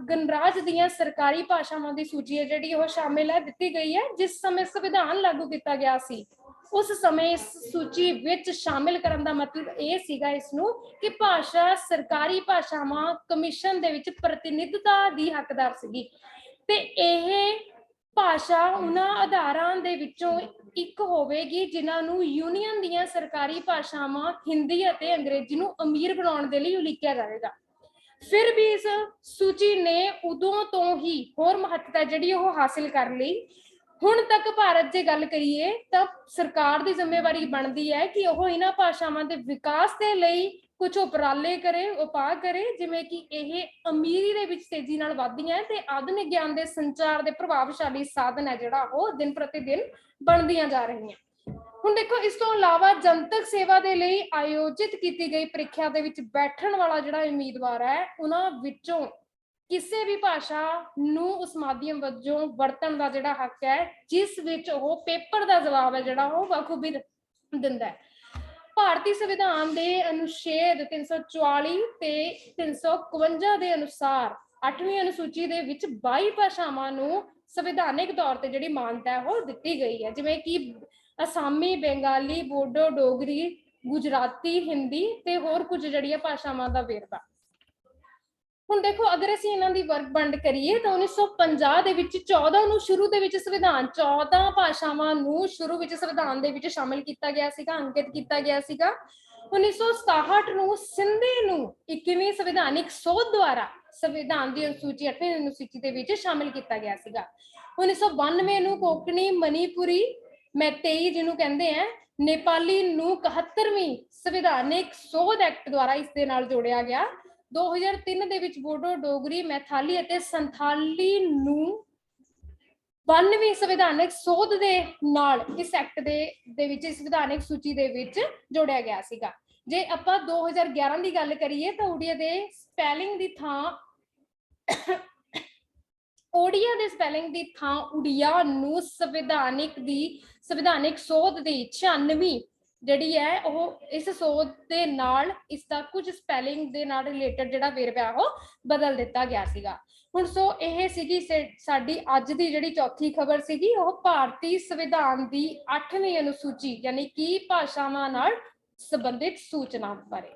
ਗਣਰਾਜ ਦੀਆਂ ਸਰਕਾਰੀ ਭਾਸ਼ਾਵਾਂ ਦੀ ਸੂਚੀ ਹੈ ਜਿਹੜੀ ਉਹ ਸ਼ਾਮਿਲ ਹੈ ਦਿੱਤੀ ਗਈ ਹੈ। ਜਿਸ ਸਮੇਂ ਸੰਵਿਧਾਨ ਲਾਗੂ ਕੀਤਾ ਗਿਆ ਸੀ ਉਸ ਸਮੇਂ ਇਸ ਸੂਚੀ ਵਿੱਚ ਸ਼ਾਮਿਲ ਕਰਨ ਦਾ ਮਤਲਬ ਇਹ ਸੀਗਾ ਇਸ ਨੂੰ ਕਿ ਭਾਸ਼ਾ ਸਰਕਾਰੀ ਭਾਸ਼ਾਵਾਂ ਕਮਿਸ਼ਨ ਦੇ ਵਿੱਚ ਪ੍ਰਤੀਨਿਧਤਾ ਦੀ ਹੱਕਦਾਰ ਸੀਗੀ ਤੇ ਇਹ ਭਾਸ਼ਾ ਉਹਨਾਂ ਆਧਾਰਾਂ ਦੇ ਵਿੱਚੋਂ ਇੱਕ ਹੋਵੇਗੀ ਜਿਨ੍ਹਾਂ ਨੂੰ ਯੂਨੀਅਨ ਦੀਆਂ ਸਰਕਾਰੀ ਭਾਸ਼ਾਵਾਂ ਹਿੰਦੀ ਅਤੇ ਅੰਗਰੇਜ਼ੀ ਨੂੰ ਅਮੀਰ ਬਣਾਉਣ ਦੇ ਲਈ ਉਲੀਕਿਆ ਜਾਵੇਗਾ। ਫਿਰ ਵੀ ਇਸ ਸੂਚੀ ਨੇ ਉਦੋਂ ਤੋਂ ਹੀ ਹੋਰ ਮਹੱਤਤਾ ਜਿਹੜੀ ਉਹ ਹਾਸਿਲ ਕਰ ਲਈ। ਹੁਣ ਤੱਕ ਭਾਰਤ ਜੇ ਗੱਲ ਕਰੀਏ ਤਾਂ ਸਰਕਾਰ ਦੀ ਜ਼ਿੰਮੇਵਾਰੀ ਬਣਦੀ ਹੈ ਕਿ ਉਹ ਇਹਨਾਂ ਭਾਸ਼ਾਵਾਂ ਦੇ ਵਿਕਾਸ ਦੇ ਲਈ ਕੁਝ ਉਪਰਾਲੇ ਕਰੇ, ਉਪਾਅ ਕਰੇ ਜਿਵੇਂ ਕਿ ਇਹ ਅਮੀਰੀ ਦੇ ਵਿੱਚ ਤੇਜ਼ੀ ਨਾਲ ਵਧਦੀਆਂ ਤੇ ਆਧੁਨਿਕ ਗਿਆਨ ਦੇ ਸੰਚਾਰ ਦੇ ਪ੍ਰਭਾਵਸ਼ਾਲੀ ਸਾਧਨ ਹੈ ਜਿਹੜਾ ਉਹ ਦਿਨ ਪ੍ਰਤੀ ਦਿਨ ਬਣਦੀਆਂ ਜਾ ਰਹੀਆਂ। ਹੁਣ ਦੇਖੋ ਇਸ ਤੋਂ ਇਲਾਵਾ ਜਨਤਕ ਸੇਵਾ ਦੇ ਲਈ ਆਯੋਜਿਤ ਕੀਤੀ ਗਈ ਪ੍ਰੀਖਿਆ ਦੇ ਵਿੱਚ ਬੈਠਣ ਵਾਲਾ ਜਿਹੜਾ ਉਮੀਦਵਾਰ ਹੈ ਉਹਨਾਂ ਵਿੱਚੋਂ ਕਿਸੇ ਵੀ ਭਾਸ਼ਾ ਨੂੰ ਉਸ ਮਾਧਿਅਮ ਵਜੋਂ ਵਰਤਣ ਦਾ ਜਿਹੜਾ ਹੱਕ ਹੈ, ਜਿਸ ਵਿੱਚ ਉਹ ਪੇਪਰ ਦਾ ਜਵਾਬ ਹੈ ਜਿਹੜਾ ਉਹ ਬਖੂਬੀ ਦਿੰਦਾ ਹੈ। ਭਾਰਤੀ ਸੰਵਿਧਾਨ ਦੇ ਅਨੁਛੇਦ 344 ਤੇ 351 ਦੇ ਅਨੁਸਾਰ 8ਵੀਂ ਅਨੁਸੂਚੀ ਦੇ ਵਿੱਚ 22 ਭਾਸ਼ਾਵਾਂ ਨੂੰ ਸੰਵਿਧਾਨਿਕ ਤੌਰ ਤੇ ਜਿਹੜੀ ਮਾਨਤਾ ਹੈ ਉਹ ਦਿੱਤੀ ਗਈ ਹੈ, ਜਿਵੇਂ ਕਿ ਅਸਾਮੀ, ਬੰਗਾਲੀ, ਬੋਡੋ, ਡੋਗਰੀ, ਗੁਜਰਾਤੀ, ਹਿੰਦੀ ਤੇ ਹੋਰ ਕੁਝ ਜਿਹੜੀਆਂ ਭਾਸ਼ਾਵਾਂ ਦਾ ਵੇਰਵਾ। ਹੁਣ ਦੇਖੋ ਅਗਰ ਅਸੀਂ ਇਹਨਾਂ ਦੀ ਵਰਗ ਵੰਡ ਕਰੀਏ ਤਾਂ 1950 ਦੇ ਵਿੱਚ 14 ਨੂੰ ਸ਼ੁਰੂ ਦੇ ਵਿੱਚ ਸੰਵਿਧਾਨ 14 ਭਾਸ਼ਾਵਾਂ ਨੂੰ ਸ਼ੁਰੂ ਵਿੱਚ ਸੰਵਿਧਾਨ ਦੇ ਵਿੱਚ ਸ਼ਾਮਿਲ ਕੀਤਾ ਗਿਆ ਸੀਗਾ, ਅੰਕਿਤ ਕੀਤਾ ਗਿਆ ਸੀਗਾ। 1967 ਨੂੰ ਸਿੰਧੀ ਨੂੰ 21ਵੀਂ ਸੰਵਿਧਾਨਿਕ ਸੋਧ ਦੁਆਰਾ ਸੰਵਿਧਾਨ ਦੀ ਅਨੁਸੂਚੀ 8ਵੀਂ ਅਨੁਸੂਚੀ ਦੇ ਵਿੱਚ ਸ਼ਾਮਿਲ ਕੀਤਾ ਗਿਆ ਸੀਗਾ। 1992 ਨੂੰ ਕੋਂਕਣੀ, ਮਨੀਪੁਰੀ, ਮੈਤੇਈ ਜਿਹਨੂੰ ਕਹਿੰਦੇ ਆ, ਨੇਪਾਲੀ ਨੂੰ 71ਵੀਂ ਸੰਵਿਧਾਨਿਕ ਸੋਧ ਐਕਟ ਦੁਆਰਾ ਇਸ ਦੇ ਨਾਲ ਜੋੜਿਆ ਗਿਆ। 2003 ਦੇ ਵਿੱਚ ਬੋਡੋ, ਡੋਗਰੀ, ਮੈਥਾਲੀ ਅਤੇ ਸੰਥਾਲੀ ਨੂੰ 92ਵੀਂ ਸੰਵਿਧਾਨਿਕ ਸੋਧ ਦੇ ਨਾਲ ਇਸ ਐਕਟ ਦੇ ਵਿੱਚ ਇਸ ਸੰਵਿਧਾਨਿਕ ਸੂਚੀ ਦੇ ਵਿੱਚ ਜੋੜਿਆ ਗਿਆ ਸੀਗਾ। ਜੇ ਆਪਾਂ 2011 ਦੀ ਗੱਲ ਕਰੀਏ ਤਾਂ ਉੜੀਆ ਦੇ ਸਪੈਲਿੰਗ ਦੀ ਥਾਂ ਉੜੀਆ ਨੂੰ ਸੰਵਿਧਾਨਿਕ ਸੋਧ ਦੀ 96ਵੀਂ ਜਿਹੜੀ ਹੈ ਉਹ ਇਸ ਸੋਧ ਦੇ ਨਾਲ ਇਸ ਦਾ ਕੁਝ ਸਪੈਲਿੰਗ ਦੇ ਨਾਲ ਰਿਲੇਟਡ ਜਿਹੜਾ ਵੇਰਵਾ ਉਹ ਬਦਲ ਦਿੱਤਾ ਗਿਆ ਸੀਗਾ। ਹੁਣ ਸੋ ਇਹ ਸੀਗੀ ਸਾਡੀ ਅੱਜ ਦੀ ਜਿਹੜੀ ਚੌਥੀ ਖਬਰ ਸੀਗੀ, ਉਹ ਭਾਰਤੀ ਸੰਵਿਧਾਨ ਦੀ 8ਵੀਂ ਅਨੁਸੂਚੀ ਯਾਨੀ ਕਿ ਭਾਸ਼ਾਵਾਂ ਨਾਲ ਸੰਬੰਧਿਤ ਸੂਚਨਾ ਬਾਰੇ।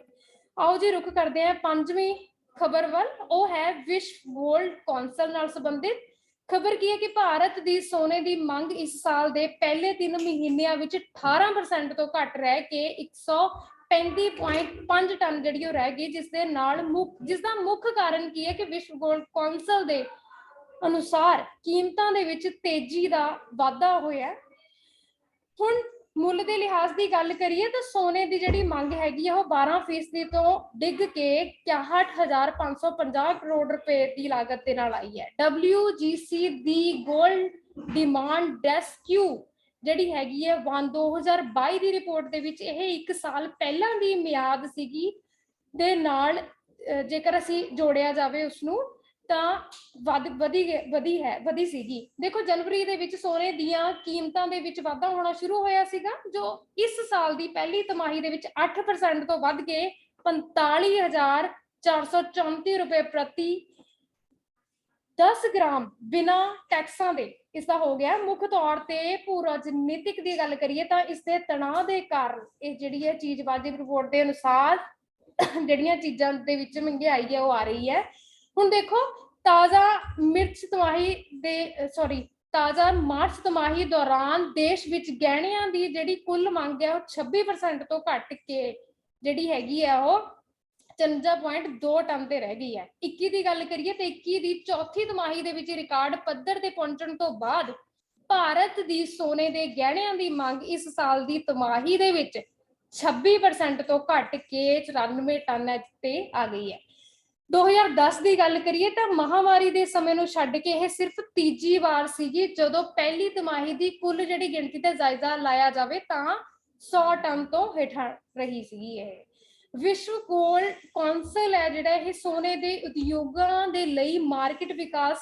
ਆਓ ਜੀ ਰੁਕ ਕਰਦੇ ਹਾਂ 5ਵੀਂ ਖਬਰ ਵੱਲ, ਉਹ ਹੈ ਵਿਸ਼ਵ ਗੋਲਡ ਕੌਂਸਲ ਨਾਲ ਸੰਬੰਧਿਤ ਖਬਰ। ਕੀ ਹੈ ਕਿ ਭਾਰਤ ਦੀ ਸੋਨੇ ਦੀ ਮੰਗ ਇਸ ਸਾਲ ਦੇ ਪਹਿਲੇ 3 ਮਹੀਨਿਆਂ ਵਿੱਚ 18% ਤੋਂ ਘੱਟ ਰਹਿ ਕੇ 135.5 ਟਨ ਜਿਹੜੀ ਉਹ ਰਹਿ ਗਈ, ਜਿਸ ਦਾ ਮੁੱਖ ਕਾਰਨ ਕੀ ਹੈ ਕਿ ਵਿਸ਼ਵ ਗੋਲਡ ਕੌਂਸਲ ਦੇ ਅਨੁਸਾਰ ਕੀਮਤਾਂ ਦੇ ਵਿੱਚ ਤੇਜ਼ੀ ਦਾ ਵਾਧਾ ਹੋਇਆ। ਹੁਣ ਮੁੱਲ ਦੇ ਲਿਹਾਜ਼ ਦੀ ਗੱਲ ਕਰੀਏ ਤਾਂ ਸੋਨੇ ਦੀ ਜਿਹੜੀ ਮੰਗ ਹੈਗੀ ਆ ਉਹ 12% ਤੋਂ ਡਿੱਗ ਕੇ 61,550 ਕਰੋੜ ਰੁਪਏ ਦੀ ਲਾਗਤ ਦੇ ਨਾਲ ਆਈ ਹੈ। WGC ਦੀ ਗੋਲਡ ਡਿਮਾਂਡ ਡੈਸਕਿਊ ਜਿਹੜੀ ਹੈਗੀ ਹੈ 2022 ਦੀ ਰਿਪੋਰਟ ਦੇ ਵਿੱਚ ਇਹ 1 ਸਾਲ ਪਹਿਲਾਂ ਦੀ ਮਿਆਦ ਸੀਗੀ ਦੇ ਨਾਲ ਜੇਕਰ ਅਸੀਂ ਜੋੜਿਆ ਜਾਵੇ ਉਸਨੂੰ ਤਾਂ ਵਧੀ ਸੀਗੀ। ਦੇਖੋ ਜਨਵਰੀ ਦੇ ਵਿੱਚ ਸੋਨੇ ਦੀਆਂ ਕੀਮਤਾਂ ਦੇ ਵਿੱਚ ਵਾਧਾ ਹੋਣਾ ਸ਼ੁਰੂ ਹੋਇਆ ਸੀਗਾ, ਜੋ ਇਸ ਸਾਲ ਦੀ ਪਹਿਲੀ ਤਿਮਾਹੀ ਦੇ ਵਿੱਚ 8% ਤੋਂ ਵੱਧ ਕੇ 45,434 ਰੁਪਏ ਪ੍ਰਤੀ 10 ਗ੍ਰਾਮ ਬਿਨਾਂ ਟੈਕਸਾਂ ਦੇ ਇਸਦਾ ਹੋ ਗਿਆ। ਮੁੱਖ ਤੌਰ ਤੇ ਭੂ ਰਾਜਨੀਤਿਕ ਦੀ ਗੱਲ ਕਰੀਏ ਤਾਂ ਇਸ ਦੇ ਤਣਾਅ ਦੇ ਕਾਰਨ ਇਹ ਜਿਹੜੀ ਹੈ ਚੀਜ਼ ਵਾਜਿਬ ਰਿਪੋਰਟ ਦੇ ਅਨੁਸਾਰ ਜਿਹੜੀਆਂ ਚੀਜ਼ਾਂ ਦੇ ਵਿੱਚ ਮਹਿੰਗਾਈ ਹੈ ਉਹ ਆ ਰਹੀ ਹੈ। ਹੁਣ ਦੇਖੋ ਤਾਜ਼ਾ ਮਾਰਚ ਤਿਮਾਹੀ ਦੌਰਾਨ ਦੇਸ਼ ਵਿੱਚ ਗਹਿਣਿਆਂ ਦੀ ਜਿਹੜੀ ਕੁੱਲ ਮੰਗ ਹੈ ਉਹ 26% ਤੋਂ ਘਟ ਕੇ ਜਿਹੜੀ ਹੈਗੀ ਹੈ ਉਹ 53.2 ਟਨ ਤੇ ਰਹਿ ਗਈ ਹੈ। 21 ਦੀ ਗੱਲ ਕਰੀਏ ਤਾਂ 21 ਦੀ ਚੌਥੀ ਤਿਮਾਹੀ ਦੇ ਵਿੱਚ ਰਿਕਾਰਡ ਪੱਧਰ ਤੇ ਪਹੁੰਚਣ ਤੋਂ ਬਾਅਦ ਭਾਰਤ ਦੀ ਸੋਨੇ ਦੇ ਗਹਿਣਿਆਂ ਦੀ ਮੰਗ ਇਸ ਸਾਲ ਦੀ ਤਿਮਾਹੀ ਦੇ ਵਿੱਚ 26% ਤੋਂ ਘਟ ਕੇ 94 ਟਨ ਤੇ ਆ ਗਈ ਹੈ। 2010 ਦੀ ਗੱਲ ਕਰੀਏ ਤਾਂ ਮਹਾਮਾਰੀ ਦੇ ਸਮੇਂ ਨੂੰ ਛੱਡ ਕੇ ਇਹ ਸਿਰਫ ਤੀਜੀ ਵਾਰ ਸੀਗੀ ਜਦੋਂ ਪਹਿਲੀ ਤਿਮਾਹੀ ਦੀ ਕੁੱਲ ਜਿਹੜੀ ਗਿਣਤੀ ਤੇ ਜਾਇਜ਼ਾ ਲਾਇਆ ਜਾਵੇ ਤਾਂ 100 ਟਨ ਤੋਂ ਹੇਠਾਂ ਰਹੀ ਸੀਗੀ। ਇਹ ਵਿਸ਼ਵ ਗੋਲਡ ਕੌਂਸਲ ਹੈ ਜਿਹੜਾ ਇਹ ਸੋਨੇ ਦੇ ਉਦਯੋਗਾਂ ਦੇ ਲਈ ਮਾਰਕੀਟ ਵਿਕਾਸ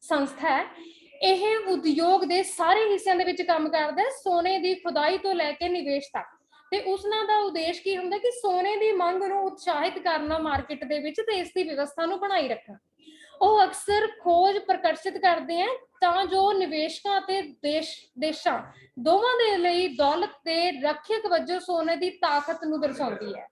ਸੰਸਥਾ ਹੈ। ਇਹ ਉਦਯੋਗ ਦੇ ਸਾਰੇ ਹਿੱਸਿਆਂ ਦੇ ਵਿੱਚ ਕੰਮ ਕਰਦਾ ਹੈ, ਸੋਨੇ ਦੀ ਖੁਦਾਈ ਤੋਂ ਲੈ ਕੇ ਨਿਵੇਸ਼ ਤੱਕ। ਤੇ ਉਸਨਾਂ ਦਾ ਉਦੇਸ਼ ਕੀ ਹੁੰਦਾ ਕਿ ਸੋਨੇ ਦੀ ਮੰਗ ਨੂੰ ਉਤਸ਼ਾਹਿਤ ਕਰਨਾ ਮਾਰਕੀਟ ਦੇ ਵਿੱਚ ਤੇ ਇਸ ਦੀ ਵਿਵਸਥਾ ਨੂੰ ਬਣਾਈ ਰੱਖਣਾ। ਉਹ ਅਕਸਰ ਖੋਜ ਪ੍ਰਕਰਸ਼ਿਤ ਕਰਦੇ ਆ ਤਾਂ ਜੋ ਨਿਵੇਸ਼ਕਾਂ ਅਤੇ ਦੇਸ਼ਾਂ ਦੋਵਾਂ ਦੇ ਲਈ ਦੌਲਤ ਦੇ ਰੱਖਿਅਕ ਵਜੋਂ ਸੋਨੇ ਦੀ ਤਾਕਤ ਨੂੰ ਦਰਸਾਉਂਦੀ ਹੈ।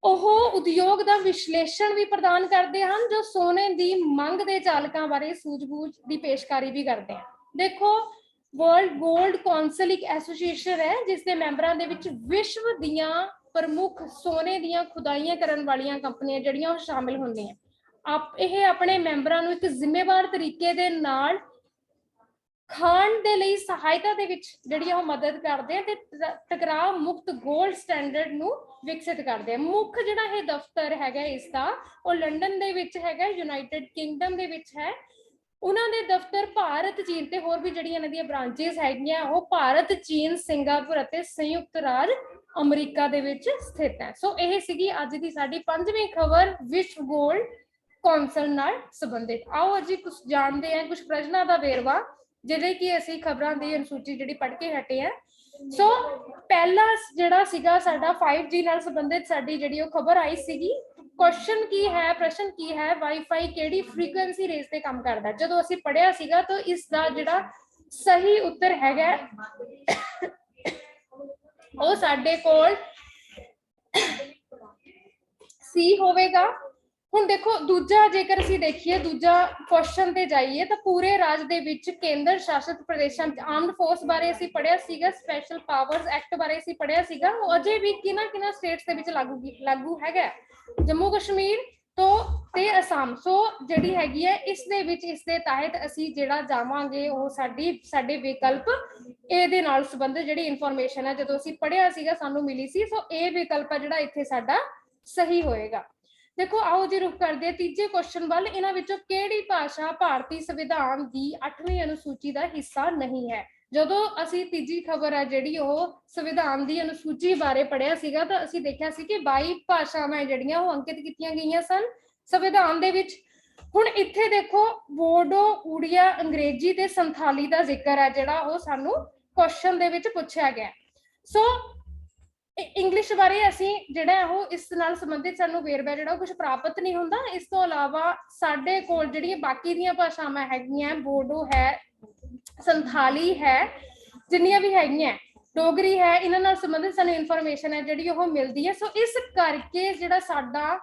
ਉਹ ਉਦਯੋਗ ਦਾ ਵਿਸ਼ਲੇਸ਼ਣ ਵੀ ਪ੍ਰਦਾਨ ਕਰਦੇ ਹਨ ਜੋ ਸੋਨੇ ਦੀ ਮੰਗ ਦੇ ਚਾਲਕਾਂ ਬਾਰੇ ਸੂਝ-ਬੂਝ ਦੀ ਪੇਸ਼ਕਾਰੀ ਵੀ ਕਰਦੇ ਹਨ। ਦੇਖੋ ਵਰਲਡ ਗੋਲਡ ਕੌਂਸਲ ਇੱਕ ਐਸੋਸੀਏਸ਼ਨ ਹੈ ਜਿਸ ਦੇ ਮੈਂਬਰਾਂ ਦੇ ਵਿੱਚ ਵਿਸ਼ਵ ਦੀਆਂ ਪ੍ਰਮੁੱਖ ਸੋਨੇ ਦੀਆਂ ਖੁਦਾਈਆਂ ਕਰਨ ਵਾਲੀਆਂ ਕੰਪਨੀਆਂ ਜਿਹੜੀਆਂ ਉਹ ਸ਼ਾਮਿਲ ਹੁੰਦੀਆਂ। ਇਹ ਆਪਣੇ ਮੈਂਬਰਾਂ ਨੂੰ ਇੱਕ ਜ਼ਿੰਮੇਵਾਰ ਤਰੀਕੇ ਦੇ ਨਾਲ ਖਾਣ ਦੇ ਲਈ ਸਹਾਇਤਾ ਦੇ ਵਿੱਚ ਜਿਹੜੀ ਉਹ ਮਦਦ ਕਰਦੇ ਆ ਤੇ ਟਕਰਾਅ ਮੁਕਤ ਗੋਲਡ ਸਟੈਂਡਰਡ ਨੂੰ ਵਿਕਸਿਤ ਕਰਦੇ ਆ। ਮੁੱਖ ਜਿਹੜਾ ਇਹ ਦਫ਼ਤਰ ਹੈਗਾ ਇਸ ਦਾ ਉਹ ਲੰਡਨ ਦੇ ਵਿੱਚ ਹੈਗਾ, ਯੂਨਾਈਟਿਡ ਕਿੰਗਡਮ ਦੇ ਵਿੱਚ ਹੈ ਉਹਨਾਂ ਦੇ ਦਫ਼ਤਰ ਭਾਰਤ, ਚੀਨ ਤੇ ਹੋਰ ਵੀ ਜਿਹੜੀਆਂ ਇਹਨਾਂ ਦੀਆਂ ਬ੍ਰਾਂਚੇਸ ਹੈਗੀਆਂ ਉਹ ਭਾਰਤ, ਚੀਨ, ਸਿੰਗਾਪੁਰ ਅਤੇ ਸੰਯੁਕਤ ਰਾਜ ਅਮਰੀਕਾ ਦੇ ਵਿੱਚ ਸਥਿਤ ਹੈ। ਸੋ ਇਹ ਸੀਗੀ ਅੱਜ ਦੀ ਸਾਡੀ 5ਵੀਂ ਖਬਰ ਵਿਸ਼ਵ ਗੋਲਡ ਕੌਂਸਲ ਨਾਲ ਸੰਬੰਧਿਤ। ਆਓ ਅੱਜ ਕੁਝ ਜਾਣਦੇ ਹਾਂ, ਕੁਝ ਪ੍ਰਸ਼ਨਾਂ ਦਾ ਵੇਰਵਾ ਜਿਹੜੇ ਕਿ ਅਸੀਂ ਖਬਰਾਂ ਦੀ ਅਨੁਸੂਚੀ ਜਿਹੜੀ ਪੜ੍ਹ ਕੇ ਹਟੇ ਆ। ਸੋ ਪਹਿਲਾ ਜਿਹੜਾ ਸੀਗਾ ਸਾਡਾ 5G ਨਾਲ ਸੰਬੰਧਿਤ ਸਾਡੀ ਜਿਹੜੀ ਉਹ ਖਬਰ ਆਈ ਸੀਗੀ। क्वेश्चन की है, प्रश्न की है, वाईफाई केड़ी फ्रीक्वेंसी रेंज ते काम करदा। जदों ਅਸੀਂ ਪੜਿਆ ਸੀਗਾ ਤਾਂ ਇਸ ਦਾ ਜਿਹੜਾ ਸਹੀ ਉੱਤਰ ਹੈਗਾ ਉਹ ਸਾਡੇ ਕੋਲ C ਹੋਵੇਗਾ। ਹੁਣ ਦੇਖੋ ਦੂਜਾ, ਜੇਕਰ ਅਸੀਂ ਦੇਖੀਏ ਦੂਜਾ ਕੁਐਸਚਨ ਤੇ ਜਾਈਏ ਤਾਂ ਪੂਰੇ ਰਾਜ ਦੇ ਵਿੱਚ ਕੇਂਦਰ ਸ਼ਾਸਿਤ ਪ੍ਰਦੇਸ਼ਾਂ ਵਿੱਚ ਆਰਮਡ ਫੋਰਸ ਬਾਰੇ ਅਸੀਂ ਪੜਿਆ ਸੀਗਾ, ਸਪੈਸ਼ਲ ਪਾਵਰਸ ਐਕਟ ਬਾਰੇ ਅਸੀਂ ਪੜਿਆ ਸੀਗਾ। ਉਹ ਅਜੇ ਵੀ ਕਿਹਨਾਂ ਸਟੇਟਸ ਦੇ ਵਿੱਚ ਲਾਗੂ ਹੈਗਾ, ਜੰਮੂ ਕਸ਼ਮੀਰ ਤੋਂ ਤੇ ਅਸਾਮ। ਸੋ ਜਿਹੜੀ ਹੈਗੀ ਹੈ ਇਸ ਦੇ ਵਿੱਚ ਇਸ ਦੇ ਤਹਿਤ ਅਸੀਂ ਜਿਹੜਾ ਜਾਵਾਂਗੇ ਉਹ ਸਾਡੇ ਵਿਕਲਪ ਇਹਦੇ ਨਾਲ ਸੰਬੰਧਿਤ ਜਿਹੜੀ ਇਨਫੋਰਮੇਸ਼ਨ ਹੈ ਜਦੋਂ ਅਸੀਂ ਪੜਿਆ ਸੀਗਾ ਸਾਨੂੰ ਮਿਲੀ ਸੀ। ਸੋ ਇਹ ਵਿਕਲਪ ਹੈ ਜਿਹੜਾ ਇੱਥੇ ਸਾਡਾ ਸਹੀ ਹੋਏਗਾ। ਦੇਖੋ ਆਓ ਜੀ ਰੁਕ ਕਰਦੇ ਤੀਜੇ ਕੁਐਸਚਨ ਵੱਲ। ਇਹਨਾਂ ਵਿੱਚੋਂ ਕਿਹੜੀ ਭਾਸ਼ਾ ਭਾਰਤੀ ਸੰਵਿਧਾਨ ਦੀ 8ਵੀਂ ਅਨੁਸੂਚੀ ਦਾ ਹਿੱਸਾ ਨਹੀਂ ਹੈ। ਜਦੋਂ ਅਸੀਂ ਤੀਜੀ ਖਬਰ ਹੈ ਜਿਹੜੀ ਉਹ ਸੰਵਿਧਾਨ ਦੀ ਅਨੁਸੂਚੀ ਬਾਰੇ ਪੜਿਆ ਸੀਗਾ ਤਾਂ ਅਸੀਂ ਦੇਖਿਆ ਸੀ ਕਿ 22 ਭਾਸ਼ਾਵਾਂ ਜਿਹੜੀਆਂ ਉਹ ਅੰਕਿਤ ਕੀਤੀਆਂ ਗਈਆਂ ਸਨ ਸੰਵਿਧਾਨ ਦੇ ਵਿੱਚ। ਹੁਣ ਇੱਥੇ ਦੇਖੋ ਬੋਡੋ, ਉੜੀਆ, ਅੰਗਰੇਜ਼ੀ ਤੇ ਸੰਥਾਲੀ ਦਾ ਜ਼ਿਕਰ ਹੈ ਜਿਹੜਾ ਉਹ ਸਾਨੂੰ ਕੁਐਸਚਨ ਦੇ ਵਿੱਚ ਪੁੱਛਿਆ ਗਿਆ। ਸੋ ਇੰਗਲਿਸ਼ ਬਾਰੇ ਅਸੀਂ ਜਿਹੜਾ ਉਹ ਇਸ ਨਾਲ ਸੰਬੰਧਿਤ ਸਾਨੂੰ ਵੇਰਵਾ ਜਿਹੜਾ ਉਹ ਕੁਝ ਪ੍ਰਾਪਤ ਨਹੀਂ ਹੁੰਦਾ। ਇਸ ਤੋਂ ਇਲਾਵਾ ਸਾਡੇ ਕੋਲ ਜਿਹੜੀਆਂ ਬਾਕੀ ਦੀਆਂ ਭਾਸ਼ਾਵਾਂ ਹੈਗੀਆਂ, ਬੋਡੋ ਹੈ, ਸੰਥਾਲੀ ਹੈ, ਜਿੰਨੀਆਂ ਵੀ ਹੈਗੀਆਂ, ਡੋਗਰੀ ਹੈ, ਇਹਨਾਂ ਨਾਲ ਸੰਬੰਧਿਤ ਸਾਨੂੰ ਇਨਫੋਰਮੇਸ਼ਨ ਹੈ ਜਿਹੜੀ ਉਹ ਮਿਲਦੀ ਹੈ। ਸੋ ਇਸ ਕਰਕੇ ਜਿਹੜਾ ਸਾਡਾ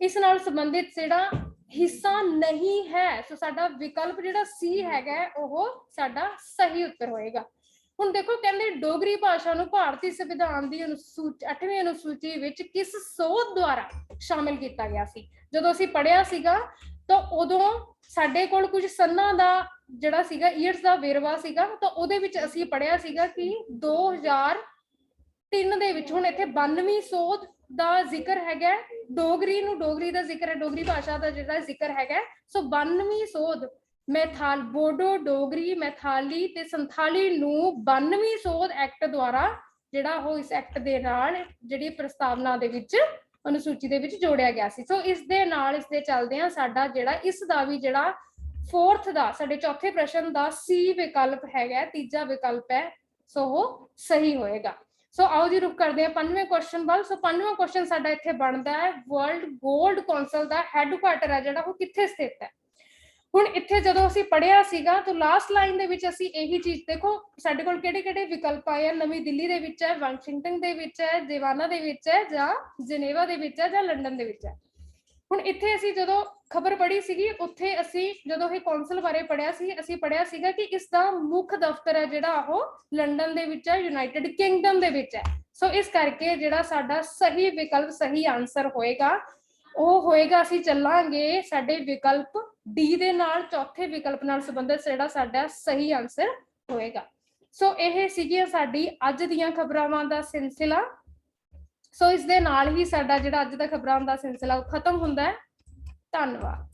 ਇਸ ਨਾਲ ਸੰਬੰਧਿਤ ਜਿਹੜਾ ਹਿੱਸਾ ਨਹੀਂ ਹੈ, ਸੋ ਸਾਡਾ ਵਿਕਲਪ ਜਿਹੜਾ ਸੀ ਹੈਗਾ ਉਹ ਸਾਡਾ ਸਹੀ ਉੱਤਰ ਹੋਏਗਾ। ਹੁਣ ਦੇਖੋ ਕਹਿੰਦੇ ਡੋਗਰੀ ਭਾਸ਼ਾ ਨੂੰ ਭਾਰਤੀ ਸੰਵਿਧਾਨ ਦੀ 8ਵੀਂ ਅਨੁਸੂਚੀ ਵਿੱਚ ਕਿਸ ਸੋਧ ਦੁਆਰਾ ਸ਼ਾਮਿਲ ਕੀਤਾ ਗਿਆ ਸੀ। ਜਦੋਂ ਅਸੀਂ ਪੜਿਆ ਸੀਗਾ ਤਾਂ ਉਦੋਂ ਸਾਡੇ ਕੋਲ ਕੁਝ ਸੰਨਾਂ ਦਾ ਜਿਹੜਾ ਸੀਗਾ ਈਅਰਸ ਦਾ ਵੇਰਵਾ ਸੀਗਾ ਤਾਂ ਉਹਦੇ ਵਿੱਚ ਅਸੀਂ ਪੜਿਆ ਸੀਗਾ ਕਿ 2003 ਦੇ ਵਿੱਚ, ਹੁਣ ਇੱਥੇ 92ਵੀਂ ਸੋਧ ਦਾ ਜ਼ਿਕਰ ਹੈਗਾ, ਡੋਗਰੀ ਨੂੰ ਡੋਗਰੀ ਦਾ ਜ਼ਿਕਰ ਹੈ, ਡੋਗਰੀ ਭਾਸ਼ਾ ਦਾ ਜਿਹੜਾ ਜ਼ਿਕਰ ਹੈਗਾ। ਸੋ 92ਵੀਂ ਸੋਧ ਮੈਥਾਲ, ਬੋਡੋ, ਡੋਗਰੀ, ਮੈਥਾਲੀ ਤੇ ਸੰਥਾਲੀ ਨੂੰ 92ਵੀਂ ਸੋਧ ਐਕਟ ਦੁਆਰਾ ਜਿਹੜਾ ਉਹ ਇਸ ਐਕਟ ਦੇ ਨਾਲ ਜਿਹੜੀ ਪ੍ਰਸਤਾਵਨਾ ਦੇ ਵਿੱਚ ਅਨੁਸੂਚੀ ਦੇ ਵਿੱਚ ਜੋੜਿਆ ਗਿਆ ਸੀ। ਸੋ ਇਸ ਦੇ ਨਾਲ ਇਸ ਦੇ ਚੱਲਦੇ ਆ ਸਾਡਾ ਜਿਹੜਾ ਇਸ ਦਾ ਵੀ ਜਿਹੜਾ 4th ਦਾ ਸਾਡੇ ਚੌਥੇ ਪ੍ਰਸ਼ਨ ਦਾ C ਵਿਕਲਪ ਹੈਗਾ, ਤੀਜਾ ਵਿਕਲਪ ਹੈ, ਸੋ ਉਹ ਸਹੀ ਹੋਏਗਾ। ਸੋ ਆਓ ਜੀ ਰੁਕ ਕਰਦੇ ਹਾਂ 5ਵੇਂ ਕੁਐਸਚਨ ਵੱਲ। ਸੋ 5ਵਾਂ ਕੁਐਸਚਨ ਸਾਡਾ ਇੱਥੇ ਬਣਦਾ ਹੈ ਵਰਲਡ ਗੋਲਡ ਕੌਂਸਲ ਦਾ ਹੈੱਡਕੁਆਰਟਰ ਹੈ ਜਿਹੜਾ ਉਹ ਕਿੱਥੇ ਸਥਿਤ ਹੈ। ਹੁਣ ਇੱਥੇ ਜਦੋਂ ਅਸੀਂ ਪੜਿਆ ਸੀਗਾ ਤਾਂ ਲਾਸਟ ਲਾਈਨ ਦੇ ਵਿੱਚ ਅਸੀਂ ਇਹੀ ਚੀਜ਼ ਦੇਖੋ ਸਾਡੇ ਕੋਲ ਕਿਹੜੇ ਵਿਕਲਪ ਆਏ ਆ। ਨਵੀਂ ਦਿੱਲੀ ਦੇ ਵਿੱਚ ਹੈ, ਵਾਸ਼ਿੰਗਟਨ ਦੇ ਵਿੱਚ ਹੈ, ਜੇਵਾਨਾ ਦੇ ਵਿੱਚ ਹੈ, ਜਾਂ ਜਨੇਵਾ ਦੇ ਵਿੱਚ ਹੈ, ਜਾਂ ਲੰਡਨ ਦੇ ਵਿੱਚ ਹੈ। ਹੁਣ ਇੱਥੇ ਅਸੀਂ ਜਦੋਂ ਖਬਰ ਪੜ੍ਹੀ ਸੀਗੀ ਉੱਥੇ ਅਸੀਂ ਜਦੋਂ ਇਹ ਕੌਂਸਲ ਬਾਰੇ ਪੜਿਆ ਸੀ ਅਸੀਂ ਪੜਿਆ ਸੀਗਾ ਕਿ ਇਸ ਦਾ ਮੁੱਖ ਦਫ਼ਤਰ ਹੈ ਜਿਹੜਾ ਉਹ ਲੰਡਨ ਦੇ ਵਿੱਚ ਹੈ, ਯੂਨਾਈਟਿਡ ਕਿੰਗਡਮ ਦੇ ਵਿੱਚ ਹੈ। ਸੋ ਇਸ ਕਰਕੇ ਜਿਹੜਾ ਸਾਡਾ ਸਹੀ ਵਿਕਲਪ, ਸਹੀ ਆਨਸਰ ਹੋਏਗਾ ਉਹ ਹੋਏਗਾ, ਅਸੀਂ ਚੱਲਾਂਗੇ ਸਾਡੇ ਵਿਕਲਪ ਡੀ ਦੇ ਨਾਲ, ਚੌਥੇ ਵਿਕਲਪ ਨਾਲ ਸੰਬੰਧਿਤ ਜਿਹੜਾ ਸਾਡਾ ਸਹੀ ਆਨਸਰ ਹੋਏਗਾ। ਸੋ ਇਹ ਸੀਗੀਆਂ ਸਾਡੀ ਅੱਜ ਦੀਆਂ ਖਬਰਾਂ ਦਾ ਸਿਲਸਿਲਾ। ਸੋ ਇਸ ਦੇ ਨਾਲ ਹੀ ਸਾਡਾ ਜਿਹੜਾ ਅੱਜ ਦਾ ਖਬਰਾਂ ਦਾ ਸਿਲਸਿਲਾ ਖਤਮ ਹੁੰਦਾ ਹੈ। ਧੰਨਵਾਦ।